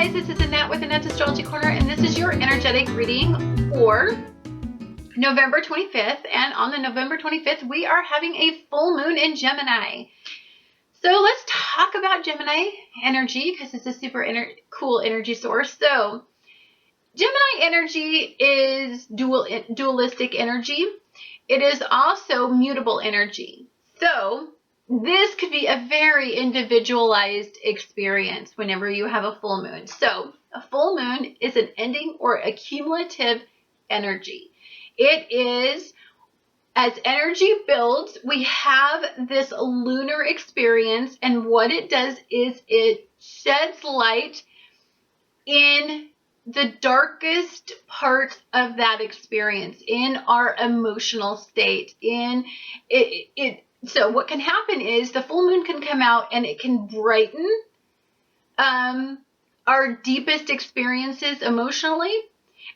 guys, this is Annette with Annette's Astrology Corner, and this is your energetic reading for November 25th. And on the November 25th, we are having a full moon in Gemini. So let's talk about Gemini energy because it's a super cool energy source. So Gemini energy is dualistic energy. It is also mutable energy. So this could be a very individualized experience whenever you have a full moon. So a full moon is an ending or a cumulative energy. It is, as energy builds, we have this lunar experience, and what it does is it sheds light in the darkest part of that experience, in our emotional state, in it. So what can happen is the full moon can come out and it can brighten our deepest experiences emotionally,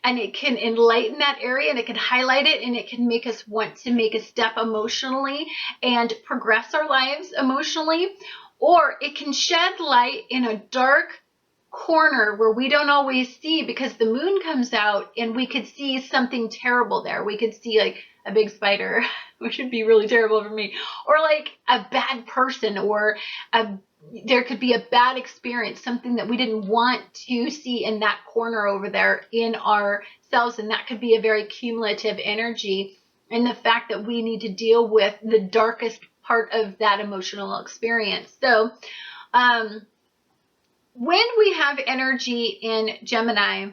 and it can enlighten that area, and it can highlight it, and it can make us want to make a step emotionally and progress our lives emotionally. Or it can shed light in a dark corner where we don't always see, because the moon comes out and we could see something terrible there. We could see like a big spider, which would be really terrible for me, or like a bad person, or there could be a bad experience, something that we didn't want to see in that corner over there in ourselves, and that could be a very cumulative energy, and the fact that we need to deal with the darkest part of that emotional experience. So when we have energy in Gemini,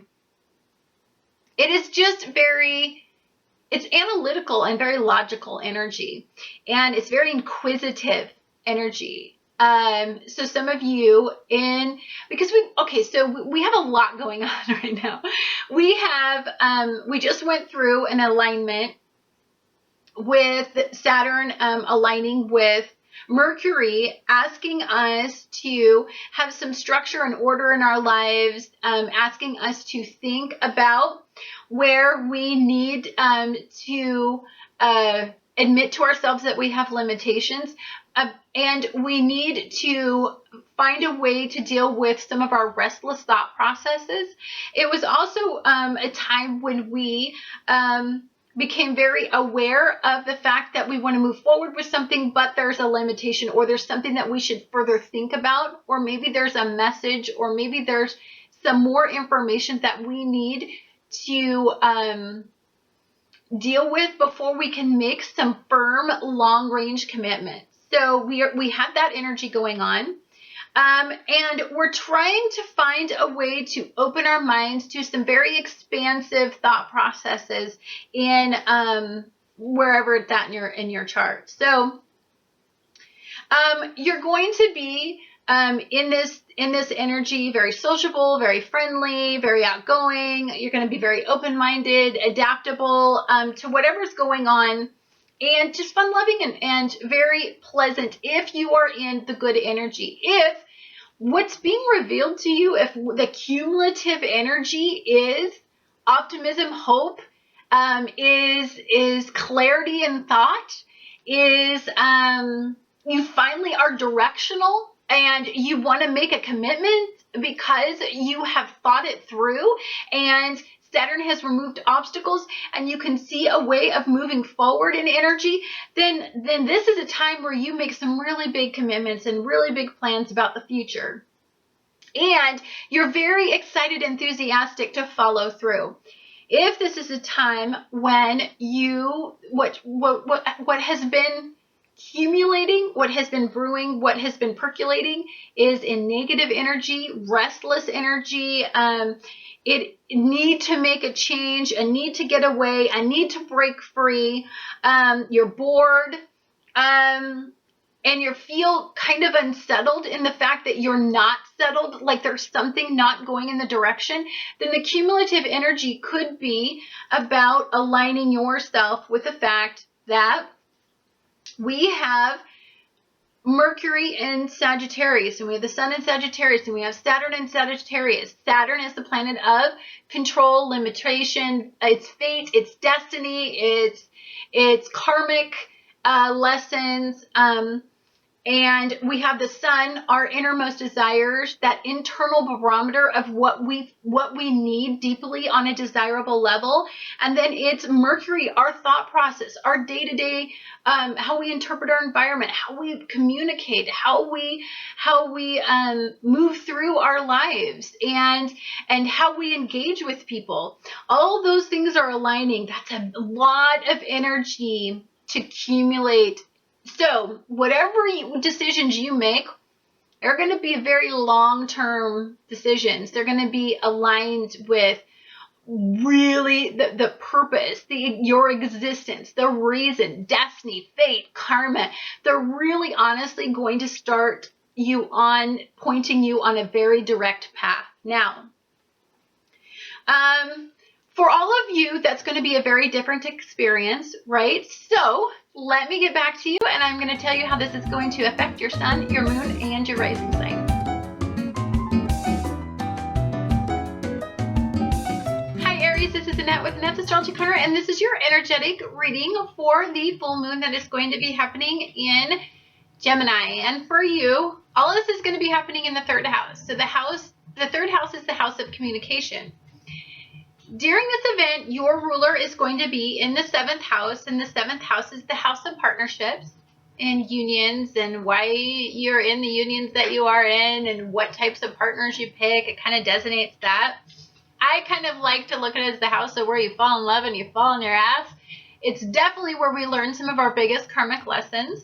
it is just it's analytical and very logical energy, and it's very inquisitive energy. So some of you because we have a lot going on right now. We just went through an alignment with Saturn aligning with Mercury, asking us to have some structure and order in our lives, asking us to think about where we need to admit to ourselves that we have limitations, and we need to find a way to deal with some of our restless thought processes. It was also a time when we became very aware of the fact that we want to move forward with something, but there's a limitation, or there's something that we should further think about, or maybe there's a message, or maybe there's some more information that we need to deal with before we can make some firm long-range commitments. So we had that energy going on. And we're trying to find a way to open our minds to some very expansive thought processes in wherever it's at in your chart. So you're going to be in this energy, very sociable, very friendly, very outgoing. You're going to be very open-minded, adaptable to whatever's going on, and just fun-loving and very pleasant if you are in the good energy. If what's being revealed to you, if the cumulative energy is optimism, hope, is clarity in thought, is you finally are directional and you want to make a commitment because you have thought it through, and Saturn has removed obstacles, and you can see a way of moving forward in energy, then this is a time where you make some really big commitments and really big plans about the future. And you're very excited, enthusiastic to follow through. If this is a time when what has been accumulating, what has been brewing, what has been percolating is in negative energy, restless energy, it need to make a change, a need to get away, a need to break free, you're bored, and you feel kind of unsettled in the fact that you're not settled, like there's something not going in the direction, then the cumulative energy could be about aligning yourself with the fact that we have Mercury in Sagittarius, and we have the Sun in Sagittarius, and we have Saturn in Sagittarius. Saturn is the planet of control, limitation, it's fate, it's destiny, it's karmic lessons, And we have the sun, our innermost desires, that internal barometer of what we need deeply on a desirable level. And then it's Mercury, our thought process, our day-to-day, how we interpret our environment, how we communicate, how we move through our lives, and how we engage with people. All those things are aligning. That's a lot of energy to accumulate. So whatever decisions you make are going to be very long-term decisions. They're going to be aligned with really the purpose, your existence, the reason, destiny, fate, karma. They're really honestly going to start pointing you on a very direct path. Now, for all of you, that's going to be a very different experience, right? So let me get back to you, and I'm going to tell you how this is going to affect your sun, your moon, and your rising sign. Hi Aries, this is Annette with Annette's Astrology Corner, and this is your energetic reading for the full moon that is going to be happening in Gemini. And for you, all of this is going to be happening in the third house. So the third house is the house of communication. During this event, your ruler is going to be in the seventh house, and the seventh house is the house of partnerships and unions, and why you're in the unions that you are in, and what types of partners you pick. It kind of designates that. I kind of like to look at it as the house of where you fall in love and you fall on your ass. It's definitely where we learn some of our biggest karmic lessons.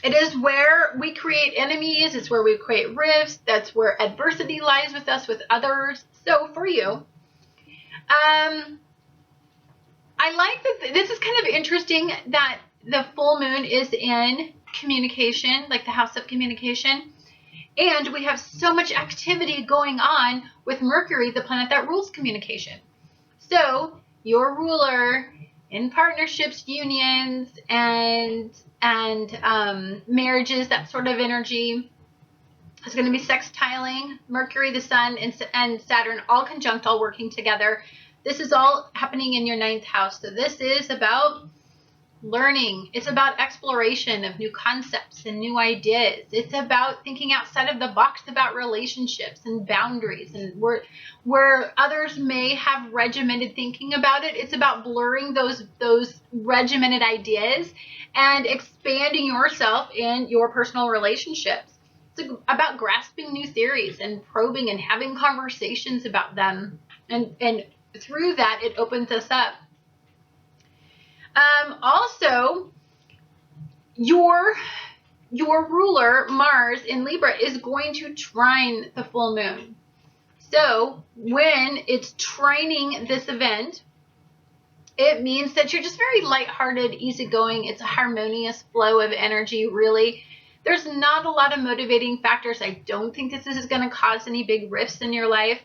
It is where we create enemies. It's where we create rifts. That's where adversity lies with us, with others. So for you, I like that this is kind of interesting that the full moon is in communication, like the house of communication. And we have so much activity going on with Mercury, the planet that rules communication. So your ruler in partnerships, unions, and marriages, that sort of energy, is going to be sextiling Mercury, the sun, and Saturn, all conjunct, all working together. This is all happening in your ninth house. So this is about learning. It's about exploration of new concepts and new ideas. It's about thinking outside of the box about relationships and boundaries, and where others may have regimented thinking about it. It's about blurring those regimented ideas and expanding yourself in your personal relationships. It's about grasping new theories and probing and having conversations about them, and through that it opens us up. Also, your ruler, Mars, in Libra, is going to trine the full moon. So when it's trining this event, it means that you're just very lighthearted, easygoing. It's a harmonious flow of energy, really. There's not a lot of motivating factors. I don't think this is going to cause any big rifts in your life.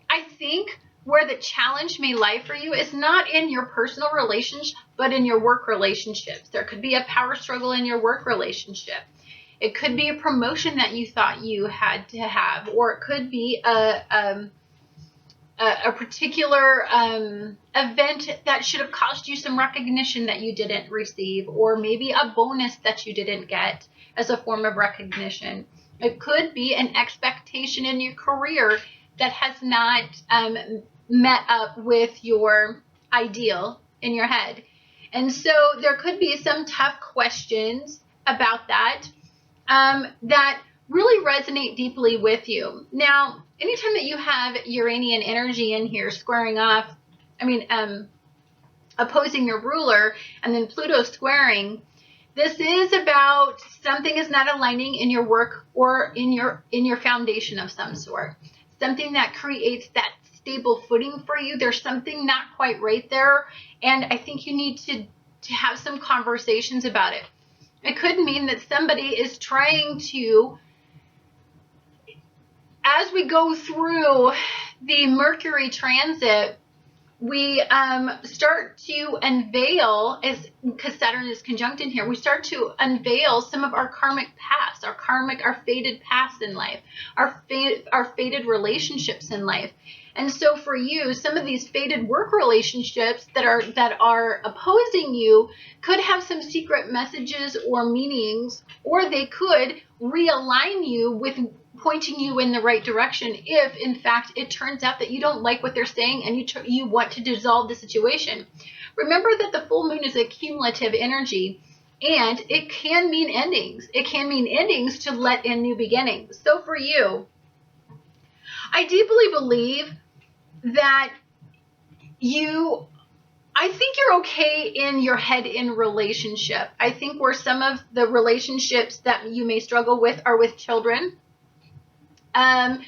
I think where the challenge may lie for you is not in your personal relationship, but in your work relationships. There could be a power struggle in your work relationship. It could be a promotion that you thought you had to have, or it could be a particular event that should have cost you some recognition that you didn't receive, or maybe a bonus that you didn't get as a form of recognition. It could be an expectation in your career that has not met up with your ideal in your head. And so there could be some tough questions about that that really resonate deeply with you. Now, anytime that you have Uranian energy in here squaring off, opposing your ruler, and then Pluto squaring, this is about something is not aligning in your work or in your foundation of some sort. Something that creates that stable footing for you. There's something not quite right there, and I think you need to have some conversations about it. It could mean that somebody is trying to, as we go through the Mercury transit, we start to unveil, because Saturn is conjunct in here, we start to unveil some of our karmic past, our fated past in life, our fated relationships in life. And so for you, some of these fated work relationships that are opposing you could have some secret messages or meanings, or they could realign you with pointing you in the right direction if, in fact, it turns out that you don't like what they're saying and you want to dissolve the situation. Remember that the full moon is a cumulative energy, and it can mean endings. It can mean endings to let in new beginnings. So for you, I deeply believe that I think you're okay in your head-in relationship. I think where some of the relationships that you may struggle with are with children, I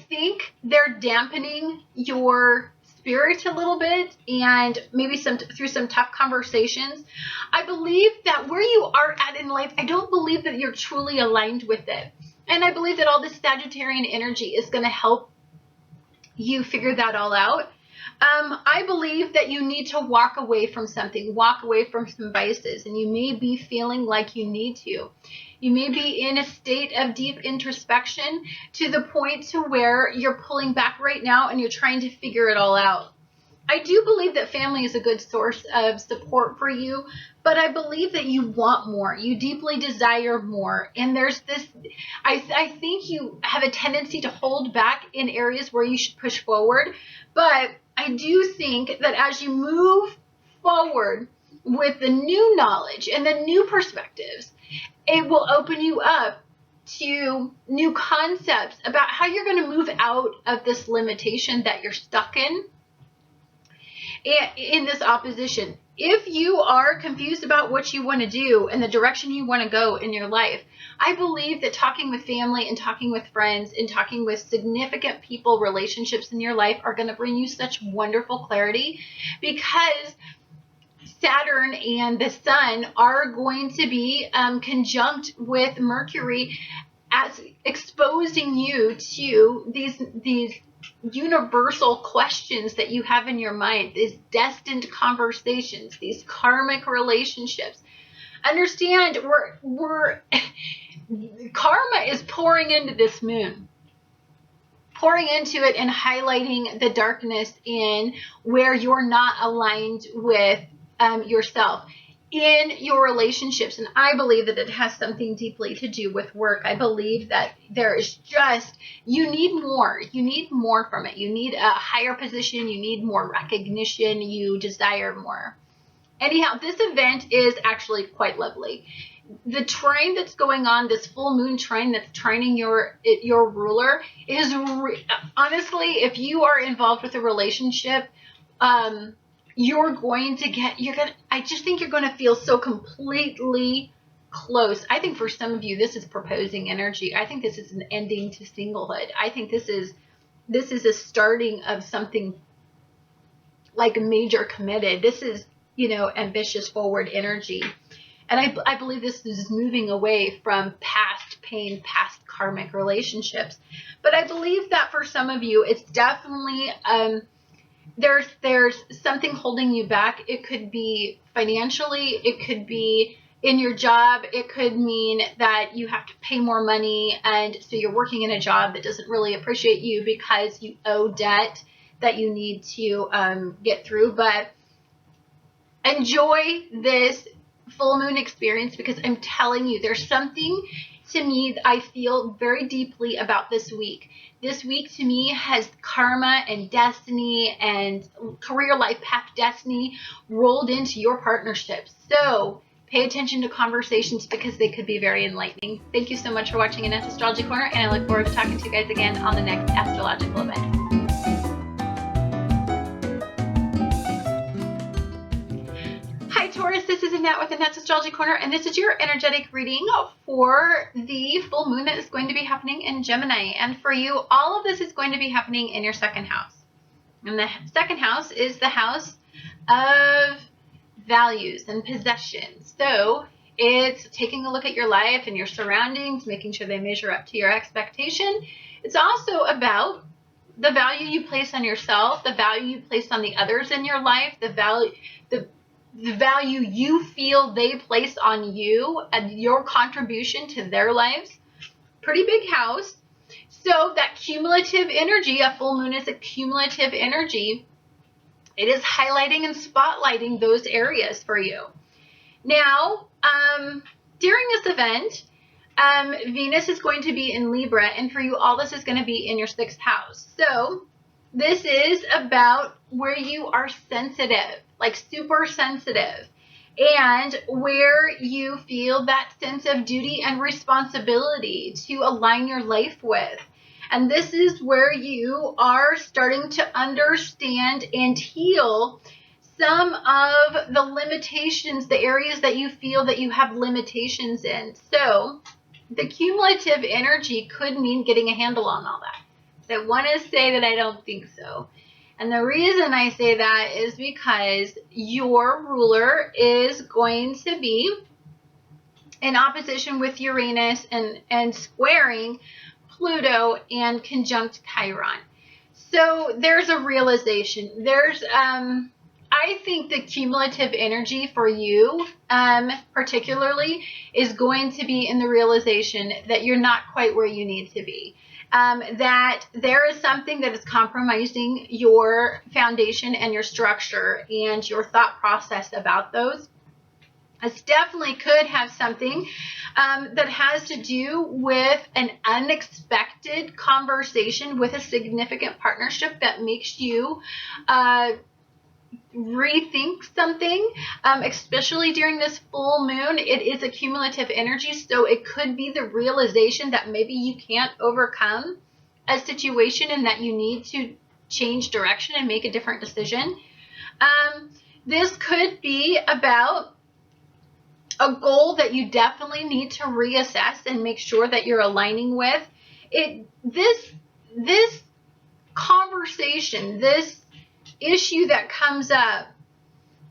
think they're dampening your spirit a little bit, and maybe through some tough conversations. I believe that where you are at in life, I don't believe that you're truly aligned with it. And I believe that all this Sagittarian energy is going to help you figure that all out. I believe that you need to walk away from something, walk away from some vices, and you may be feeling like you need to. You may be in a state of deep introspection to the point to where you're pulling back right now and you're trying to figure it all out. I do believe that family is a good source of support for you, but I believe that you want more. You deeply desire more. And there's this, I think you have a tendency to hold back in areas where you should push forward. But I do think that as you move forward with the new knowledge and the new perspectives, it will open you up to new concepts about how you're going to move out of this limitation that you're stuck in this opposition. If you are confused about what you want to do and the direction you want to go in your life, I believe that talking with family and talking with friends and talking with significant people, relationships in your life are going to bring you such wonderful clarity, because Saturn and the Sun are going to be conjunct with Mercury, as exposing you to these universal questions that you have in your mind, these destined conversations, these karmic relationships. Understand, karma is pouring into this moon, pouring into it and highlighting the darkness in where you're not aligned with yourself in your relationships. And I believe that it has something deeply to do with work. I believe that there is you need more from it. You need a higher position. You need more recognition. You desire more. Anyhow, this event is actually quite lovely. The trine that's going on, this full moon trine that's trining your ruler, is honestly, if you are involved with a relationship, I just think you're going to feel so completely close. I think for some of you, this is proposing energy. I think this is an ending to singlehood. I think this is a starting of something like major committed. This is, ambitious forward energy. And I believe this is moving away from past pain, past karmic relationships. But I believe that for some of you, it's definitely, there's something holding you back. It could be financially, it could be in your job, it could mean that you have to pay more money, and so you're working in a job that doesn't really appreciate you because you owe debt that you need to get through. But enjoy this full moon experience, because I'm telling you, there's something to me that I feel very deeply about this week. This week to me has karma and destiny and career life path destiny rolled into your partnerships. So pay attention to conversations, because they could be very enlightening. Thank you so much for watching Annette's Astrology Corner, and I look forward to talking to you guys again on the next astrological event. Hi Taurus, this is Annette with Annette's Astrology Corner, and this is your energetic reading for the full moon that is going to be happening in Gemini. And for you, all of this is going to be happening in your second house. And the second house is the house of values and possessions. So it's taking a look at your life and your surroundings, making sure they measure up to your expectation. It's also about the value you place on yourself, the value you place on the others in your life, the value you feel they place on you and your contribution to their lives. pretty big house. So that cumulative energy, a full moon is a cumulative energy. It is highlighting and spotlighting those areas for you. Now, during this event, Venus is going to be in Libra, and for you all, this is going to be in your 6th house. So this is about where you are sensitive, like super sensitive, and where you feel that sense of duty and responsibility to align your life with. And this is where you are starting to understand and heal some of the limitations, the areas that you feel that you have limitations in. So the cumulative energy could mean getting a handle on all that. I want to say that I don't think so. And the reason I say that is because your ruler is going to be in opposition with Uranus and squaring Pluto and conjunct Chiron. So there's a realization. There's, I think the cumulative energy for you, particularly, is going to be in the realization that you're not quite where you need to be. That there is something that is compromising your foundation and your structure and your thought process about those. This definitely could have something that has to do with an unexpected conversation with a significant partnership that makes you rethink something, especially during this full moon. It is a cumulative energy, so it could be the realization that maybe you can't overcome a situation and that you need to change direction and make a different decision. This could be about a goal that you definitely need to reassess and make sure that you're aligning with. This conversation, this issue that comes up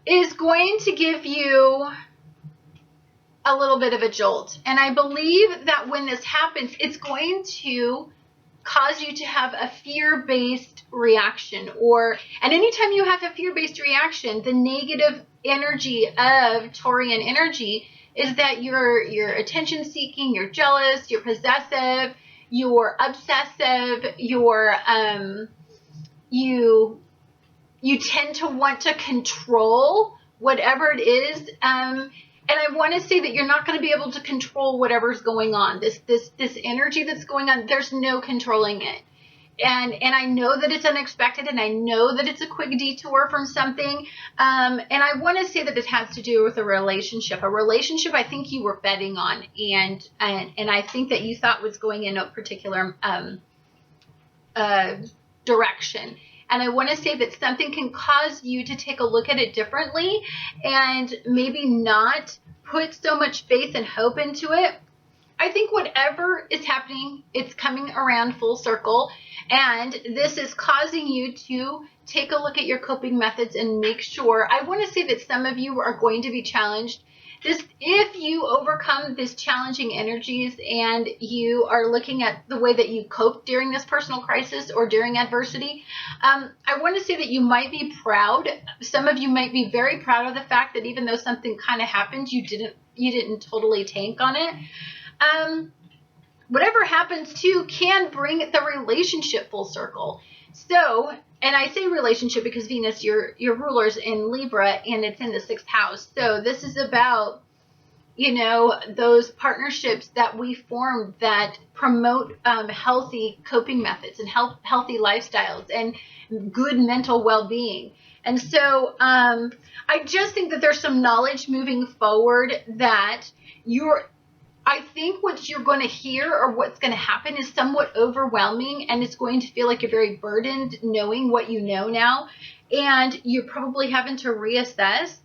is going to give you a little bit of a jolt. And I believe that when this happens, it's going to cause you to have a fear-based reaction, and anytime you have a fear-based reaction, the negative energy of Taurian energy is that you're attention seeking, you're jealous, you're possessive, you're obsessive, you tend to want to control whatever it is. And I want to say that you're not going to be able to control whatever's going on. This energy that's going on, there's no controlling it. And I know that it's unexpected, and I know that it's a quick detour from something. And I want to say that it has to do with a relationship. A relationship I think you were betting on, and I think that you thought was going in a particular direction. And I want to say that something can cause you to take a look at it differently and maybe not put so much faith and hope into it. I think whatever is happening, it's coming around full circle. And this is causing you to take a look at your coping methods and make sure. I want to say that some of you are going to be challenged. If you overcome these challenging energies and you are looking at the way that you cope during this personal crisis or during adversity, I want to say that you might be proud. Some of you might be very proud of the fact that even though something kind of happened, you didn't totally tank on it. Whatever happens too can bring the relationship full circle. So, and I say relationship because Venus, your ruler's in Libra, and it's in the 6th house. So this is about, those partnerships that we form that promote healthy coping methods and healthy lifestyles and good mental well-being. And so I just think that there's some knowledge moving forward that I think what you're going to hear or what's going to happen is somewhat overwhelming, and it's going to feel like you're very burdened knowing what you know now, and you're probably having to reassess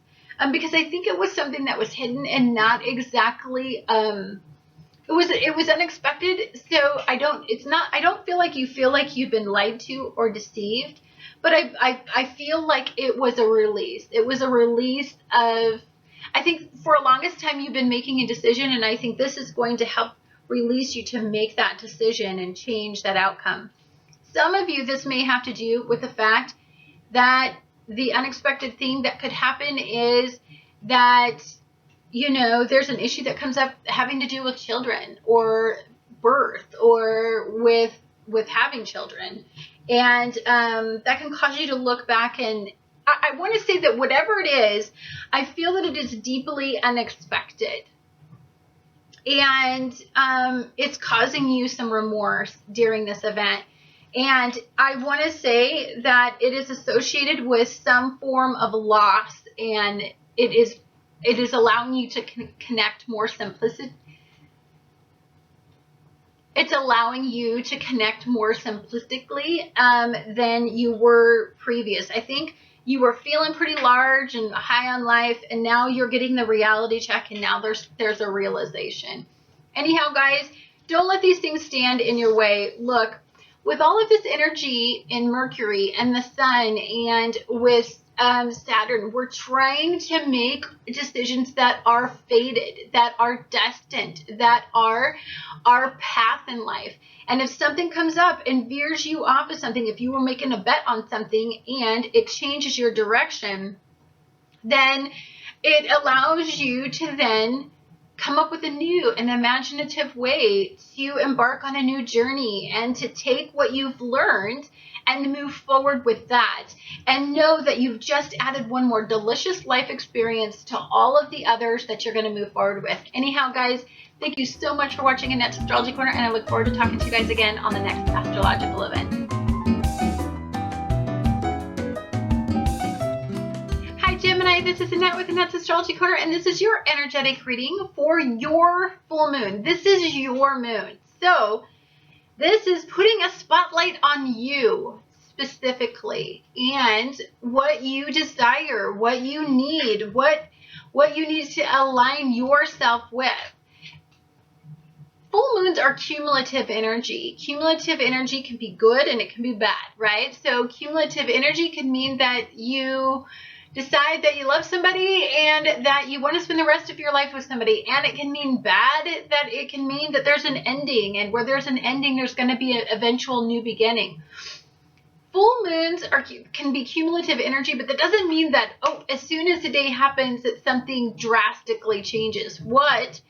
because I think it was something that was hidden and not exactly it was unexpected. So I don't feel like you've been lied to or deceived, but I feel like it was a release. It was a release of, I think for the longest time you've been making a decision, and I think this is going to help release you to make that decision and change that outcome. Some of you, this may have to do with the fact that the unexpected thing that could happen is that, there's an issue that comes up having to do with children or birth or with having children. And that can cause you to look back, and I want to say that whatever it is, I feel that it is deeply unexpected. And it's causing you some remorse during this event. And I want to say that it is associated with some form of loss, and it is allowing you to connect more simplicity. It's allowing you to connect more simplistically than you were previous. I think you were feeling pretty large and high on life, and now you're getting the reality check, and now there's a realization. Anyhow, guys, don't let these things stand in your way. Look, with all of this energy in Mercury and the Sun and with Saturn, we're trying to make decisions that are fated, that are destined, that are our path in life. And if something comes up and veers you off of something, if you were making a bet on something and it changes your direction, then it allows you to then come up with a new and imaginative way to embark on a new journey and to take what you've learned and move forward with that, and know that you've just added one more delicious life experience to all of the others that you're going to move forward with. Anyhow, guys, thank you so much for watching Annette's Astrology Corner, and I look forward to talking to you guys again on the next astrological event. Hi Gemini, this is Annette with Annette's Astrology Corner, and this is your energetic reading for your full moon. This is your moon. So this is putting a spotlight on you specifically, and what you desire, what you need, what you need to align yourself with. Full moons are cumulative energy. Cumulative energy can be good and it can be bad, right? So cumulative energy can mean that you decide that you love somebody and that you want to spend the rest of your life with somebody, and it can mean bad, that it can mean that there's an ending, and where there's an ending there's going to be an eventual new beginning. Full moons can be cumulative energy, but that doesn't mean that, oh, as soon as the day happens that something drastically changes. What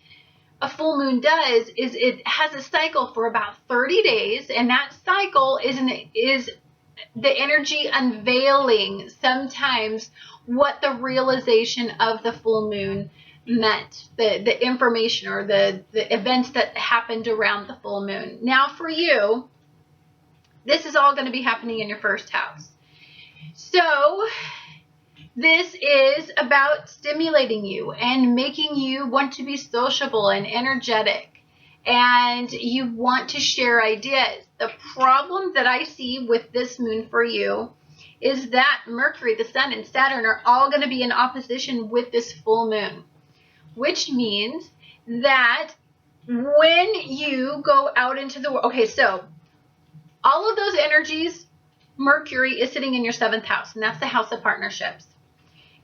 a full moon does is it has a cycle for about 30 days, and that cycle is the energy unveiling sometimes what the realization of the full moon meant, the information or the events that happened around the full moon. Now for you, this is all going to be happening in your first house. So this is about stimulating you and making you want to be sociable and energetic, and you want to share ideas. The problem that I see with this moon for you is that Mercury, the Sun, and Saturn are all going to be in opposition with this full moon, which means that when you go out into the world, okay, so all of those energies, Mercury is sitting in your 7th house, and that's the house of partnerships,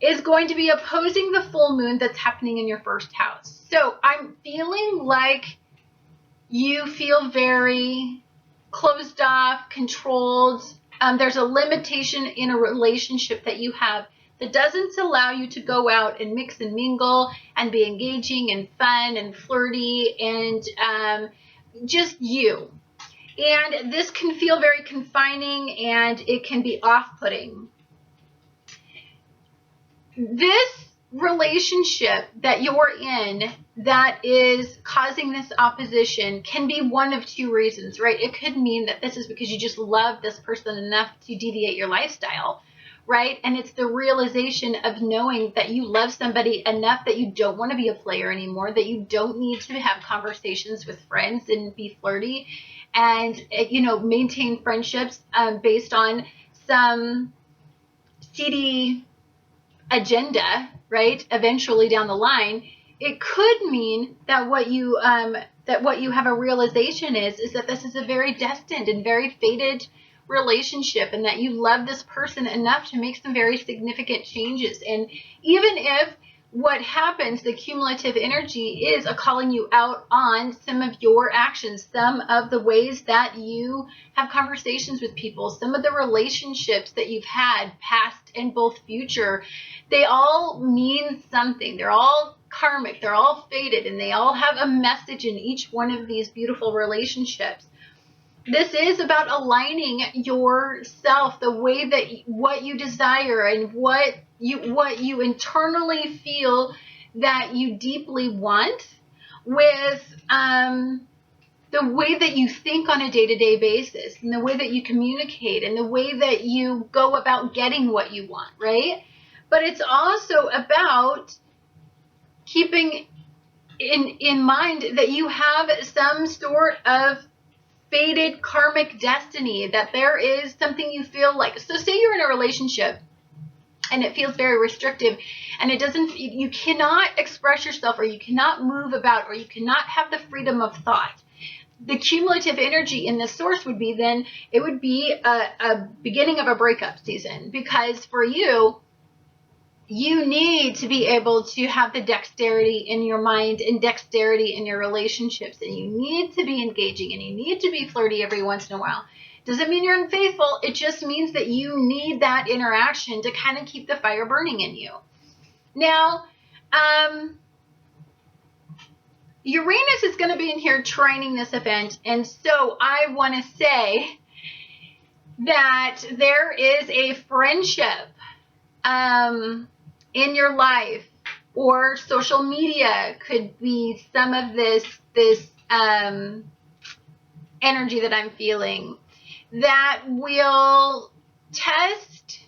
is going to be opposing the full moon that's happening in your 1st house. So I'm feeling like you feel very closed off, controlled. There's a limitation in a relationship that you have that doesn't allow you to go out and mix and mingle and be engaging and fun and flirty and just you. And this can feel very confining, and it can be off-putting. This relationship that you're in that is causing this opposition can be one of two reasons, right? It could mean that this is because you just love this person enough to deviate your lifestyle, right? And it's the realization of knowing that you love somebody enough that you don't want to be a player anymore, that you don't need to have conversations with friends and be flirty and, you know, maintain friendships based on some seedy agenda, right? Eventually down the line. It could mean that what you have a realization is that this is a very destined and very fated relationship, and that you love this person enough to make some very significant changes. And even if what happens, the cumulative energy, is a calling you out on some of your actions, some of the ways that you have conversations with people, some of the relationships that you've had, past and both future, they all mean something. They're all karmic. They're all fated, and they all have a message in each one of these beautiful relationships. This is about aligning yourself, the way that what you desire and what you internally feel that you deeply want, with the way that you think on a day-to-day basis, and the way that you communicate, and the way that you go about getting what you want, right? But it's also about keeping in mind that you have some sort of fated karmic destiny, that there is something you feel like. So say you're in a relationship and it feels very restrictive, and it doesn't, you cannot express yourself, or you cannot move about, or you cannot have the freedom of thought. The cumulative energy in this source would be, then it would be a beginning of a breakup season, because for you, you need to be able to have the dexterity in your mind and dexterity in your relationships, and you need to be engaging, and you need to be flirty every once in a while. Doesn't mean you're unfaithful. It just means that you need that interaction to kind of keep the fire burning in you. Now, Uranus is going to be in here trining this event, and so I want to say that there is a friendship in your life, or social media could be some of this energy that I'm feeling, that will test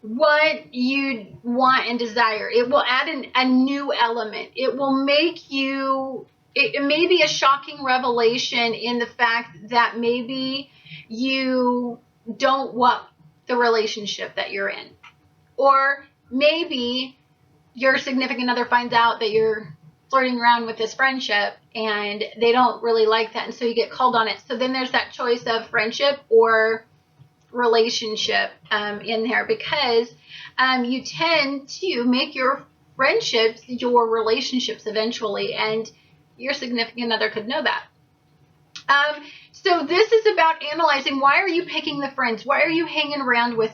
what you want and desire. It will add a new element. It will make you, it may be a shocking revelation in the fact that maybe you don't want the relationship that you're in. Or maybe your significant other finds out that you're flirting around with this friendship and they don't really like that, and so you get called on it. So then there's that choice of friendship or relationship in there, because you tend to make your friendships your relationships eventually, and your significant other could know that. So this is about analyzing, why are you picking the friends? Why are you hanging around with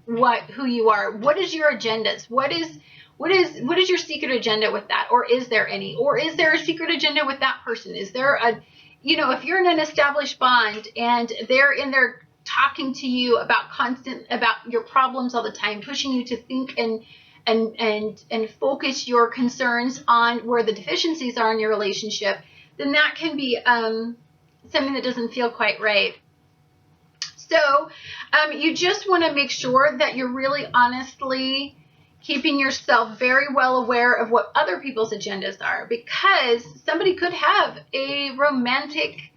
who you are? What is your agendas? What is your secret agenda with that? Or is there any? Or is there a secret agenda with that person? Is there a, if you're in an established bond and they're in there talking to you about your problems all the time, pushing you to think and focus your concerns on where the deficiencies are in your relationship, then that can be something that doesn't feel quite right. So you just want to make sure that you're really honestly keeping yourself very well aware of what other people's agendas are, because somebody could have a romantic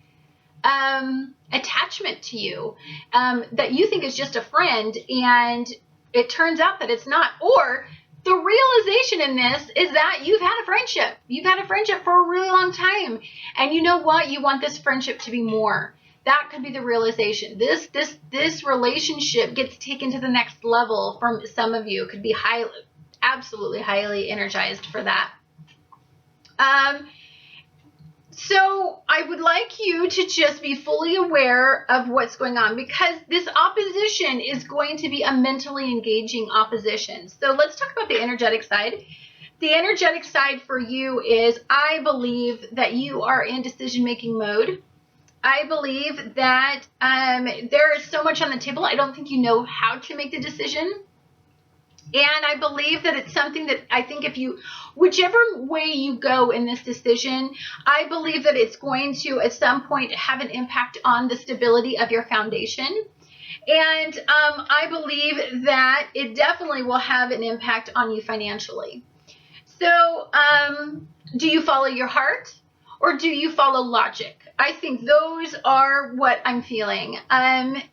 attachment to you that you think is just a friend, and it turns out that it's not. Or the realization in this is that you've had a friendship. You've had a friendship for a really long time, and you know what? You want this friendship to be more. That could be the realization. This relationship gets taken to the next level from some of you. Could be absolutely highly energized for that. So I would like you to just be fully aware of what's going on, because this opposition is going to be a mentally engaging opposition. So let's talk about the energetic side. The energetic side for you is, I believe that you are in decision-making mode. I believe that there is so much on the table. I don't think you know how to make the decision. And I believe that it's something that I think whichever way you go in this decision, I believe that it's going to, at some point, have an impact on the stability of your foundation. And I believe that it definitely will have an impact on you financially. So do you follow your heart, or do you follow logic? I think those are what I'm feeling. And,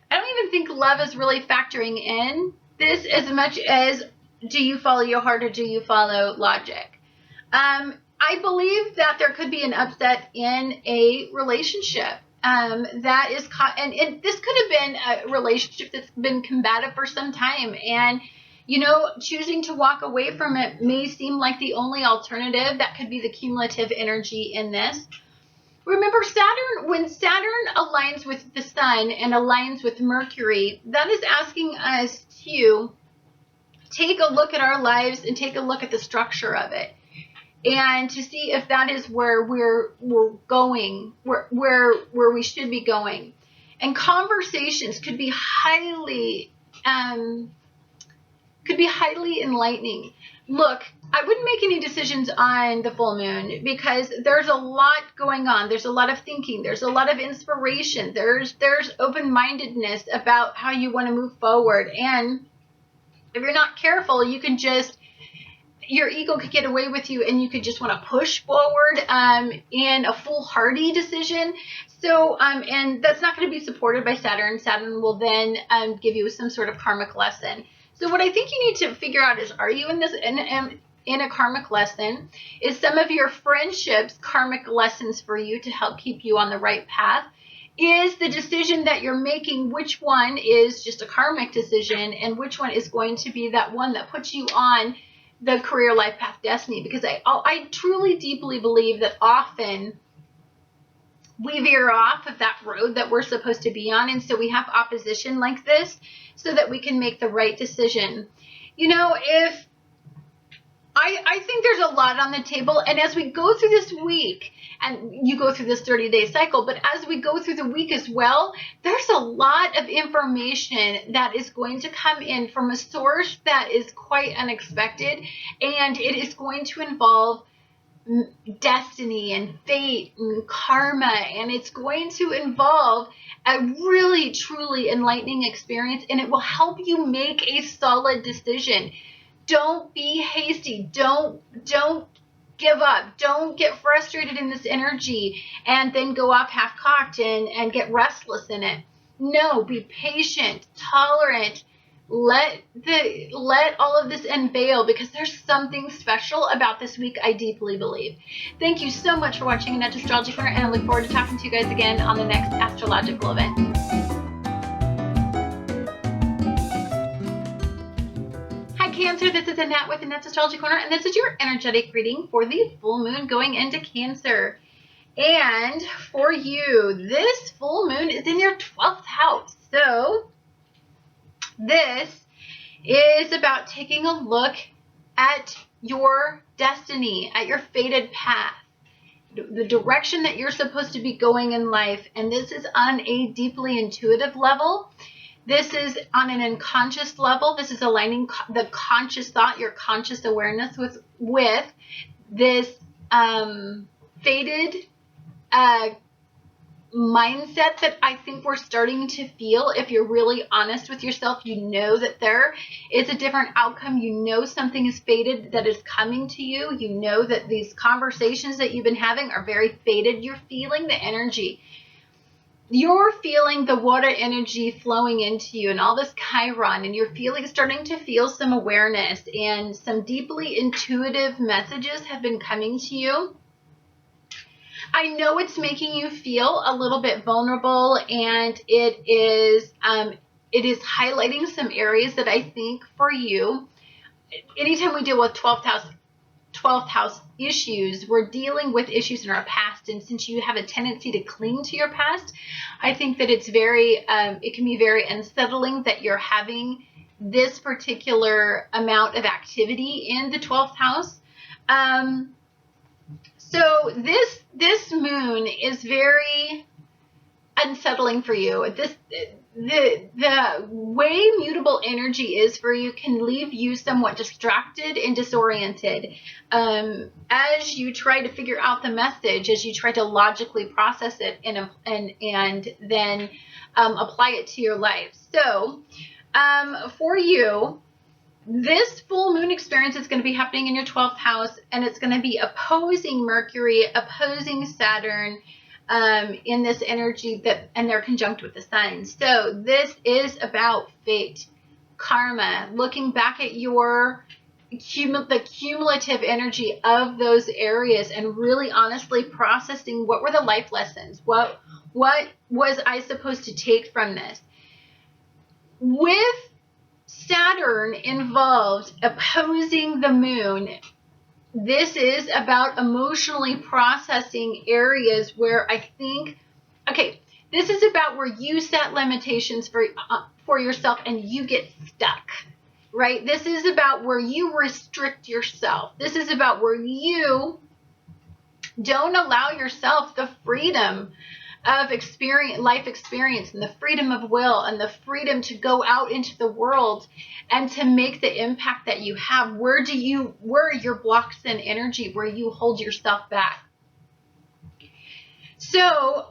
I don't even think love is really factoring in this as much as, do you follow your heart or do you follow logic? I believe that there could be an upset in a relationship that is and this could have been a relationship that's been combative for some time, and choosing to walk away from it may seem like the only alternative. That could be the cumulative energy in this. Remember, Saturn, when Saturn aligns with the sun and aligns with Mercury, that is asking us to take a look at our lives and take a look at the structure of it, and to see if that is where we're going, where we should be going. And conversations could be highly enlightening. Look, I wouldn't make any decisions on the full moon because there's a lot going on. There's a lot of thinking. There's a lot of inspiration. There's open-mindedness about how you want to move forward. And if you're not careful, you can just, your ego could get away with you and you could just want to push forward in a foolhardy decision. So, and that's not going to be supported by Saturn. Saturn will then give you some sort of karmic lesson. So what I think you need to figure out is, are you in a karmic lesson? Is some of your friendships karmic lessons for you to help keep you on the right path? Is the decision that you're making, which one is just a karmic decision and which one is going to be that one that puts you on the career life path destiny? Because I truly, deeply believe that often we veer off of that road that we're supposed to be on. And so we have opposition like this so that we can make the right decision. You know, if I think there's a lot on the table, and as we go through this week, and you go through this 30-day cycle, but as we go through the week as well, there's a lot of information that is going to come in from a source that is quite unexpected, and it is going to involve destiny and fate and karma, and it's going to involve a really, truly enlightening experience, and it will help you make a solid decision. Don't be hasty. Don't give up. Don't get frustrated in this energy and then go off half-cocked and get restless in it. No, be patient, tolerant. Let all of this unveil, because there's something special about this week, I deeply believe. Thank you so much for watching Annette Astrology Corner, and I look forward to talking to you guys again on the next astrological event. Cancer, this is Annette with Annette's Astrology Corner, and this is your energetic reading for the full moon going into Cancer. And for you, this full moon is in your 12th house. So this is about taking a look at your destiny, at your fated path, the direction that you're supposed to be going in life. And this is on a deeply intuitive level. This is on an unconscious level. This is aligning the conscious thought, your conscious awareness with this fated mindset that I think we're starting to feel. If you're really honest with yourself, you know that there is a different outcome. You know something is fated that is coming to you. You know that these conversations that you've been having are very fated. You're feeling the energy. You're feeling the water energy flowing into you and all this Chiron, and you're starting to feel some awareness, and some deeply intuitive messages have been coming to you. I know it's making you feel a little bit vulnerable, and it is highlighting some areas that I think for you, anytime we deal with 12th house issues, we're dealing with issues in our past, and since you have a tendency to cling to your past, I think that it's it can be very unsettling that you're having this particular amount of activity in the 12th house. So this moon is very unsettling for you. The way mutable energy is for you can leave you somewhat distracted and disoriented as you try to figure out the message, as you try to logically process it and then apply it to your life. So for you, this full moon experience is going to be happening in your 12th house, and it's going to be opposing Mercury, opposing Saturn, in this energy and they're conjunct with the sun. So this is about fate, karma, looking back at the cumulative energy of those areas and really honestly processing what were the life lessons, what was I supposed to take from this. With Saturn involved opposing the moon, this is about emotionally processing areas where I think, okay, this is about where you set limitations for yourself and you get stuck, right? This is about where you restrict yourself. This is about where you don't allow yourself the freedom of life experience and the freedom of will and the freedom to go out into the world and to make the impact that you have. Where are your blocks in energy where you hold yourself back? So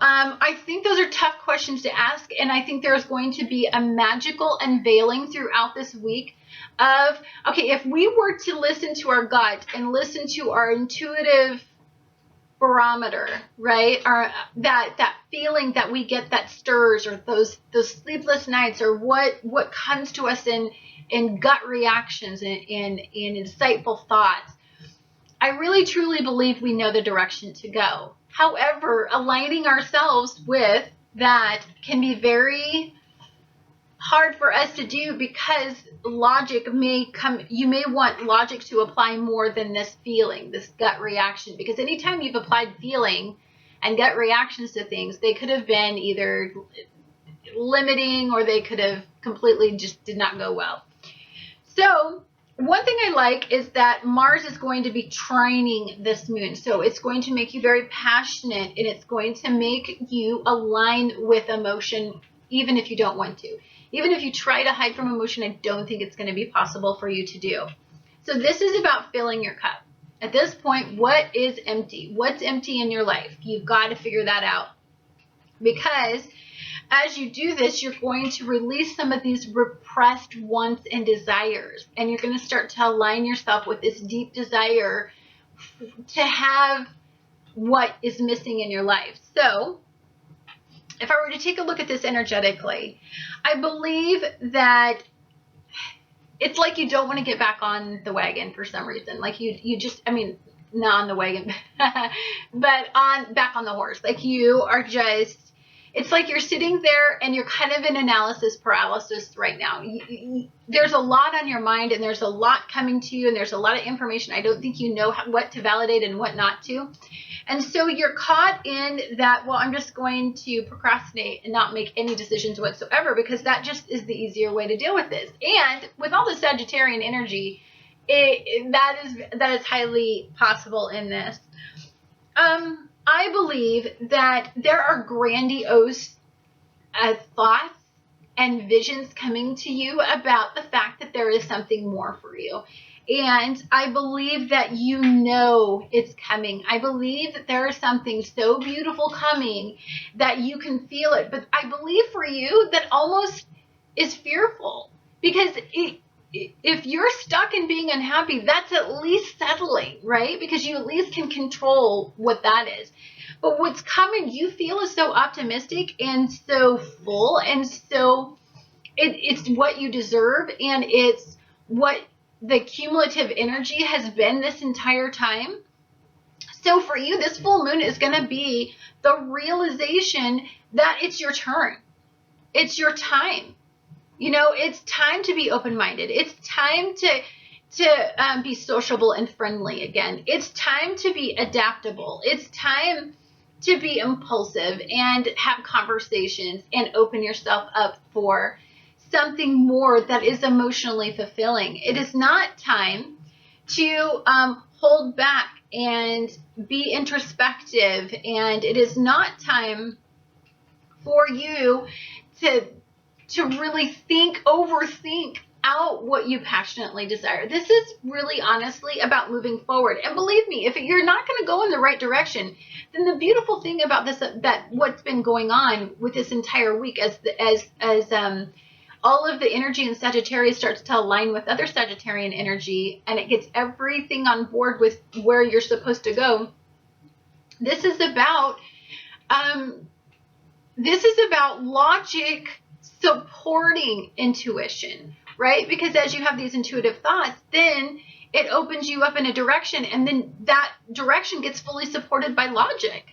I think those are tough questions to ask, and I think there's going to be a magical unveiling throughout this week of, okay, if we were to listen to our gut and listen to our intuitive barometer, right? Or that feeling that we get that stirs, or those sleepless nights, or what comes to us in gut reactions and in insightful thoughts. I really truly believe we know the direction to go. However, aligning ourselves with that can be very hard for us to do, because logic may come, you may want logic to apply more than this feeling, this gut reaction, because anytime you've applied feeling and gut reactions to things, they could have been either limiting or they could have completely just did not go well. So one thing I like is that Mars is going to be trining this moon. So it's going to make you very passionate, and it's going to make you align with emotion, even if you don't want to. Even if you try to hide from emotion, I don't think it's going to be possible for you to do. So this is about filling your cup. At this point, what is empty? What's empty in your life? You've got to figure that out. Because as you do this, you're going to release some of these repressed wants and desires. And you're going to start to align yourself with this deep desire to have what is missing in your life. So if I were to take a look at this energetically, I believe that it's like you don't want to get back on the wagon for some reason. Like you just, I mean, not on the wagon, but back on the horse. Like you are just, it's like you're sitting there and you're kind of in analysis paralysis right now. There's a lot on your mind, and there's a lot coming to you, and there's a lot of information. I don't think you know what to validate and what not to. And so you're caught in that, well, I'm just going to procrastinate and not make any decisions whatsoever, because that just is the easier way to deal with this. And with all the Sagittarian energy, that is highly possible in this. I believe that there are grandiose thoughts and visions coming to you about the fact that there is something more for you. And I believe that you know it's coming. I believe that there is something so beautiful coming that you can feel it. But I believe for you that almost is fearful, because if you're stuck in being unhappy, that's at least settling, right? Because you at least can control what that is. But what's coming, you feel, is so optimistic and so full, and so it's what you deserve, and it's what the cumulative energy has been this entire time. So for you, this full moon is going to be the realization that it's your turn. It's your time. You know, it's time to be open-minded. It's time to be sociable and friendly again. It's time to be adaptable. It's time to be impulsive and have conversations and open yourself up for something more that is emotionally fulfilling. It is not time to hold back and be introspective, and it is not time for you to really overthink out what you passionately desire. This is really honestly about moving forward. And believe me, if you're not going to go in the right direction, then the beautiful thing about this, that what's been going on with this entire week, as all of the energy in Sagittarius starts to align with other Sagittarian energy, and it gets everything on board with where you're supposed to go. This is about logic supporting intuition, right? Because as you have these intuitive thoughts, then it opens you up in a direction, and then that direction gets fully supported by logic.